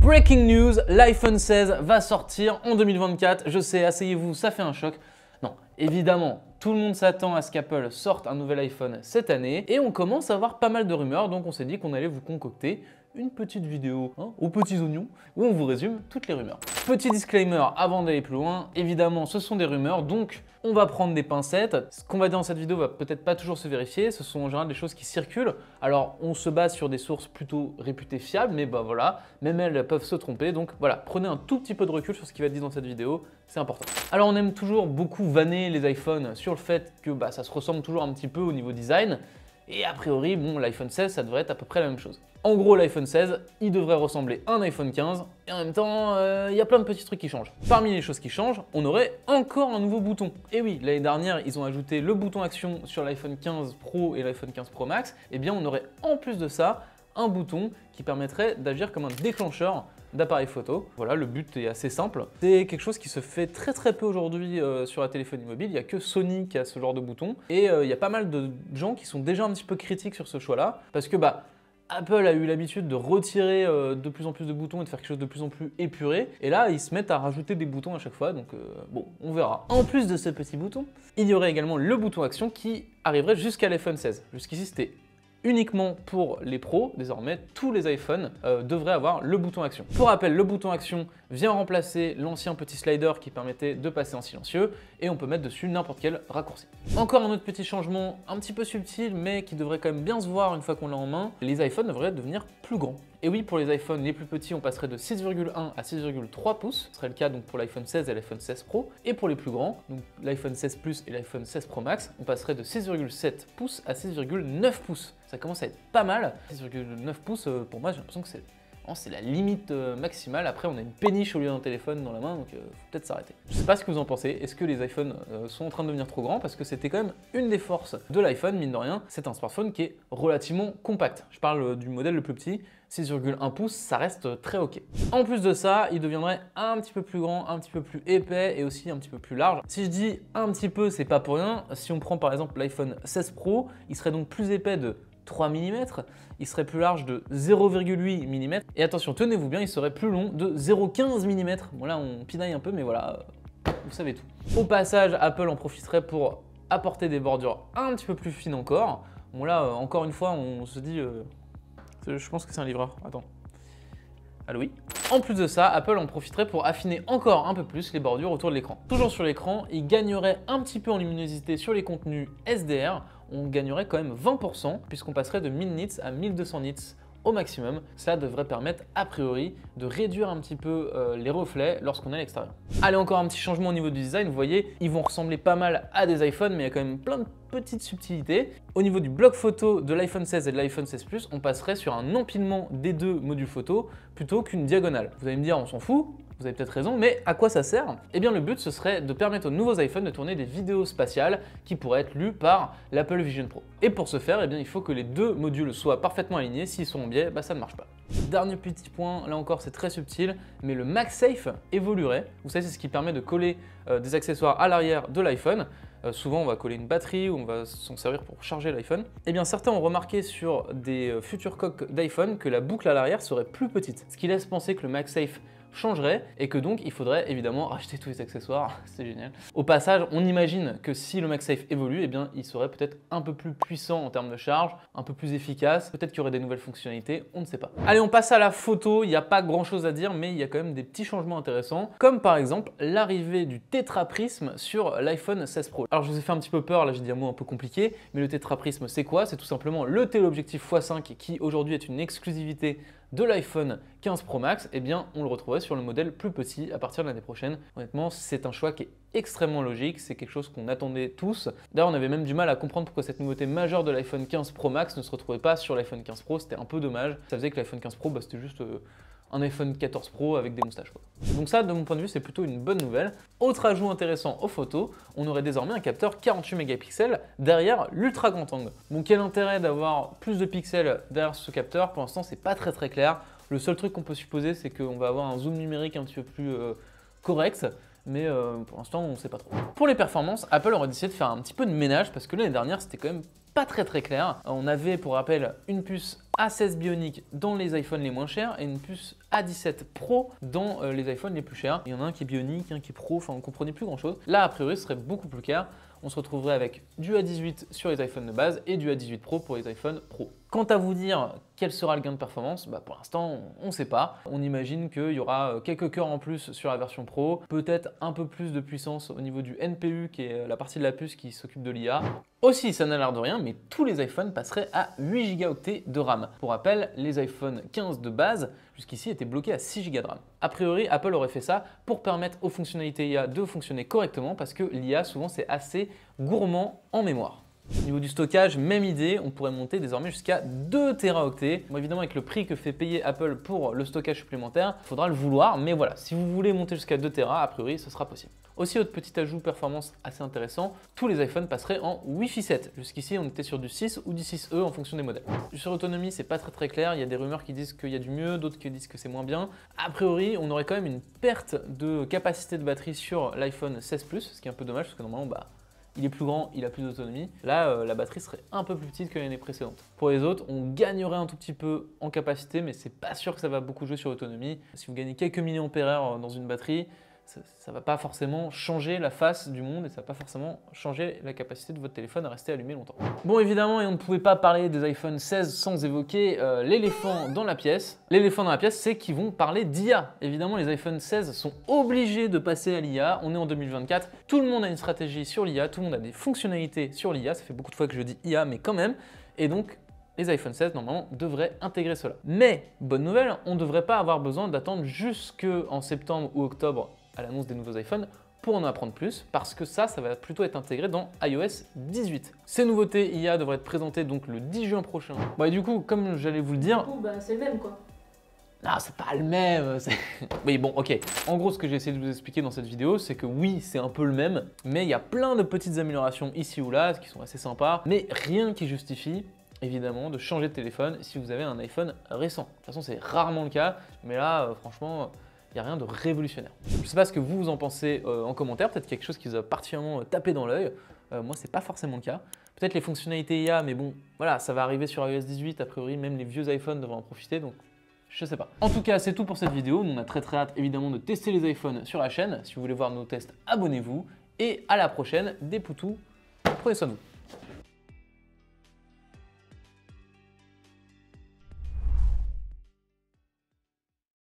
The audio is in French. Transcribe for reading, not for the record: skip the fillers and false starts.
Breaking news, l'iPhone 16 va sortir en 2024. Je sais, asseyez-vous, ça fait un choc. Non, évidemment, tout le monde s'attend à ce qu'Apple sorte un nouvel iPhone cette année et on commence à avoir pas mal de rumeurs, donc on s'est dit qu'on allait vous concocter une petite vidéo aux petits oignons où on vous résume toutes les rumeurs. Petit disclaimer avant d'aller plus loin, évidemment ce sont des rumeurs, donc on va prendre des pincettes. Ce qu'on va dire dans cette vidéo va peut-être pas toujours se vérifier, ce sont en général des choses qui circulent. Alors on se base sur des sources plutôt réputées fiables, mais bah voilà, même elles peuvent se tromper, donc voilà, prenez un tout petit peu de recul sur ce qui va être dit dans cette vidéo, c'est important. Alors on aime toujours beaucoup vanner les iPhones sur le fait que ça se ressemble toujours un petit peu au niveau design, et a priori, bon, l'iPhone 16, ça devrait être à peu près la même chose. En gros, l'iPhone 16, il devrait ressembler à un iPhone 15, et en même temps, il y a plein de petits trucs qui changent. Parmi les choses qui changent, on aurait encore un nouveau bouton. Et oui, l'année dernière, ils ont ajouté le bouton action sur l'iPhone 15 Pro et l'iPhone 15 Pro Max. Et bien, on aurait en plus de ça, un bouton qui permettrait d'agir comme un déclencheur d'appareil photo. Voilà, le but est assez simple. C'est quelque chose qui se fait très peu aujourd'hui sur la téléphonie mobile. Il n'y a que Sony qui a ce genre de bouton. Et il y a pas mal de gens qui sont déjà un petit peu critiques sur ce choix-là. Parce que Apple a eu l'habitude de retirer de plus en plus de boutons et de faire quelque chose de plus en plus épuré. Et là, ils se mettent à rajouter des boutons à chaque fois. Donc bon, on verra. En plus de ce petit bouton, il y aurait également le bouton action qui arriverait jusqu'à l'iPhone 16. Jusqu'ici, c'était uniquement pour les pros. Désormais, tous les iPhones devraient avoir le bouton action. Pour rappel, le bouton action vient remplacer l'ancien petit slider qui permettait de passer en silencieux et on peut mettre dessus n'importe quel raccourci. Encore un autre petit changement un petit peu subtil mais qui devrait quand même bien se voir une fois qu'on l'a en main, les iPhones devraient devenir plus grands. Et oui, pour les iPhones les plus petits, on passerait de 6,1 à 6,3 pouces. Ce serait le cas donc pour l'iPhone 16 et l'iPhone 16 Pro. Et pour les plus grands, donc l'iPhone 16 Plus et l'iPhone 16 Pro Max, on passerait de 6,7 pouces à 6,9 pouces. Ça commence à être pas mal. 6,9 pouces, pour moi, j'ai l'impression que c'est la limite maximale. Après, on a une péniche au lieu d'un téléphone dans la main, donc faut peut-être s'arrêter. Je sais pas ce que vous en pensez. Est-ce que les iPhones sont en train de devenir trop grands? Parce que c'était quand même une des forces de l'iPhone, mine de rien. C'est un smartphone qui est relativement compact. Je parle du modèle le plus petit. 6,1 pouces, ça reste très ok. En plus de ça, il deviendrait un petit peu plus grand, un petit peu plus épais et aussi un petit peu plus large. Si je dis un petit peu, c'est pas pour rien. Si on prend par exemple l'iPhone 16 Pro, il serait donc plus épais de 3 mm, il serait plus large de 0,8 mm et attention, tenez-vous bien, il serait plus long de 0,15 mm. Bon là on pinaille un peu mais voilà, vous savez tout. Au passage, Apple en profiterait pour apporter des bordures un petit peu plus fines encore. Bon là, encore une fois, on se dit... je pense que c'est un livreur, attends. Allô, oui. En plus de ça, Apple en profiterait pour affiner encore un peu plus les bordures autour de l'écran. Toujours sur l'écran, il gagnerait un petit peu en luminosité sur les contenus SDR. On gagnerait quand même 20% puisqu'on passerait de 1000 nits à 1200 nits au maximum. Cela devrait permettre a priori de réduire un petit peu les reflets lorsqu'on est à l'extérieur. Allez, encore un petit changement au niveau du design. Vous voyez, ils vont ressembler pas mal à des iPhones, mais il y a quand même plein de petites subtilités. Au niveau du bloc photo de l'iPhone 16 et de l'iPhone 16 Plus, on passerait sur un empilement des deux modules photo plutôt qu'une diagonale. Vous allez me dire, on s'en fout. Vous avez peut-être raison, mais à quoi ça sert? Eh bien, le but, ce serait de permettre aux nouveaux iPhones de tourner des vidéos spatiales qui pourraient être lues par l'Apple Vision Pro. Et pour ce faire, eh bien, il faut que les deux modules soient parfaitement alignés. S'ils sont en biais, ça ne marche pas. Dernier petit point, là encore, c'est très subtil, mais le MagSafe évoluerait. Vous savez, c'est ce qui permet de coller des accessoires à l'arrière de l'iPhone. Souvent, on va coller une batterie ou on va s'en servir pour charger l'iPhone. Eh bien, certains ont remarqué sur des futures coques d'iPhone que la boucle à l'arrière serait plus petite, ce qui laisse penser que le MagSafe changerait et que donc il faudrait évidemment racheter tous les accessoires, c'est génial. Au passage, on imagine que si le MagSafe évolue, eh bien il serait peut-être un peu plus puissant en termes de charge, un peu plus efficace, peut-être qu'il y aurait des nouvelles fonctionnalités, on ne sait pas. Allez, on passe à la photo, il n'y a pas grand chose à dire, mais il y a quand même des petits changements intéressants, comme par exemple l'arrivée du tétraprisme sur l'iPhone 16 Pro. Alors je vous ai fait un petit peu peur, là j'ai dit un mot un peu compliqué, mais le tétraprisme c'est quoi? C'est tout simplement le téléobjectif x5 qui aujourd'hui est une exclusivité de l'iPhone 15 Pro Max, eh bien on le retrouverait sur le modèle plus petit à partir de l'année prochaine. Honnêtement, c'est un choix qui est extrêmement logique, c'est quelque chose qu'on attendait tous. D'ailleurs, on avait même du mal à comprendre pourquoi cette nouveauté majeure de l'iPhone 15 Pro Max ne se retrouvait pas sur l'iPhone 15 Pro, c'était un peu dommage. Ça faisait que l'iPhone 15 Pro, c'était juste un iPhone 14 Pro avec des moustaches, quoi. Donc ça, de mon point de vue, c'est plutôt une bonne nouvelle. Autre ajout intéressant aux photos, on aurait désormais un capteur 48 mégapixels derrière l'ultra grand angle. Bon, quel intérêt d'avoir plus de pixels derrière ce capteur? Pour l'instant, c'est pas très clair. Le seul truc qu'on peut supposer, c'est qu'on va avoir un zoom numérique un petit peu plus correct, mais pour l'instant, on ne sait pas trop. Pour les performances, Apple aurait décidé de faire un petit peu de ménage parce que l'année dernière, c'était quand même pas très clair. On avait pour rappel une puce A16 Bionic dans les iPhones les moins chers et une puce A17 Pro dans les iPhones les plus chers. Il y en a un qui est Bionic, un qui est Pro, enfin on ne comprenait plus grand chose. Là a priori ce serait beaucoup plus clair. On se retrouverait avec du A18 sur les iPhones de base et du A18 Pro pour les iPhones Pro. Quant à vous dire quel sera le gain de performance, pour l'instant on ne sait pas. On imagine qu'il y aura quelques cœurs en plus sur la version Pro, peut-être un peu plus de puissance au niveau du NPU qui est la partie de la puce qui s'occupe de l'IA. Aussi, ça n'a l'air de rien, mais tous les iPhones passeraient à 8 Go de RAM. Pour rappel, les iPhone 15 de base, jusqu'ici, étaient bloqués à 6 Go de RAM. A priori, Apple aurait fait ça pour permettre aux fonctionnalités IA de fonctionner correctement parce que l'IA, souvent, c'est assez gourmand en mémoire. Au niveau du stockage, même idée, on pourrait monter désormais jusqu'à 2 Teraoctets. Bon, évidemment, avec le prix que fait payer Apple pour le stockage supplémentaire, il faudra le vouloir, mais voilà, si vous voulez monter jusqu'à 2 Tera, a priori, ce sera possible. Aussi, autre petit ajout performance assez intéressant, tous les iPhones passeraient en Wi-Fi 7. Jusqu'ici, on était sur du 6 ou du 6E en fonction des modèles. Sur l'autonomie, c'est pas très clair. Il y a des rumeurs qui disent qu'il y a du mieux, d'autres qui disent que c'est moins bien. A priori, on aurait quand même une perte de capacité de batterie sur l'iPhone 16 Plus, ce qui est un peu dommage parce que normalement, il est plus grand, il a plus d'autonomie. Là, la batterie serait un peu plus petite que l'année précédente. Pour les autres, on gagnerait un tout petit peu en capacité, mais c'est pas sûr que ça va beaucoup jouer sur l'autonomie. Si vous gagnez quelques milliampères dans une batterie, ça ne va pas forcément changer la face du monde et ça ne va pas forcément changer la capacité de votre téléphone à rester allumé longtemps. Bon, évidemment, et on ne pouvait pas parler des iPhone 16 sans évoquer l'éléphant dans la pièce. L'éléphant dans la pièce, c'est qu'ils vont parler d'IA. Évidemment, les iPhone 16 sont obligés de passer à l'IA. On est en 2024, tout le monde a une stratégie sur l'IA, tout le monde a des fonctionnalités sur l'IA. Ça fait beaucoup de fois que je dis IA, mais quand même. Et donc, les iPhone 16, normalement, devraient intégrer cela. Mais, bonne nouvelle, on ne devrait pas avoir besoin d'attendre jusqu'en septembre ou octobre à l'annonce des nouveaux iPhones pour en apprendre plus, parce que ça va plutôt être intégré dans iOS 18. Ces nouveautés IA devraient être présentées donc le 10 juin prochain. Bon, et du coup, comme j'allais vous le dire... Du coup, c'est le même quoi. Non, c'est pas le même. Oui, bon, ok. En gros, ce que j'ai essayé de vous expliquer dans cette vidéo, c'est que oui, c'est un peu le même, mais il y a plein de petites améliorations ici ou là, qui sont assez sympas, mais rien qui justifie évidemment de changer de téléphone si vous avez un iPhone récent. De toute façon, c'est rarement le cas, mais là, franchement... il n'y a rien de révolutionnaire. Je ne sais pas ce que vous en pensez en commentaire, peut-être quelque chose qui vous a particulièrement tapé dans l'œil. Moi, c'est pas forcément le cas. Peut-être les fonctionnalités IA, mais bon, voilà, ça va arriver sur iOS 18, a priori, même les vieux iPhones devraient en profiter, donc je sais pas. En tout cas, c'est tout pour cette vidéo. Nous, on a très hâte, évidemment, de tester les iPhones sur la chaîne. Si vous voulez voir nos tests, abonnez-vous. Et à la prochaine, des poutous, prenez soin de vous.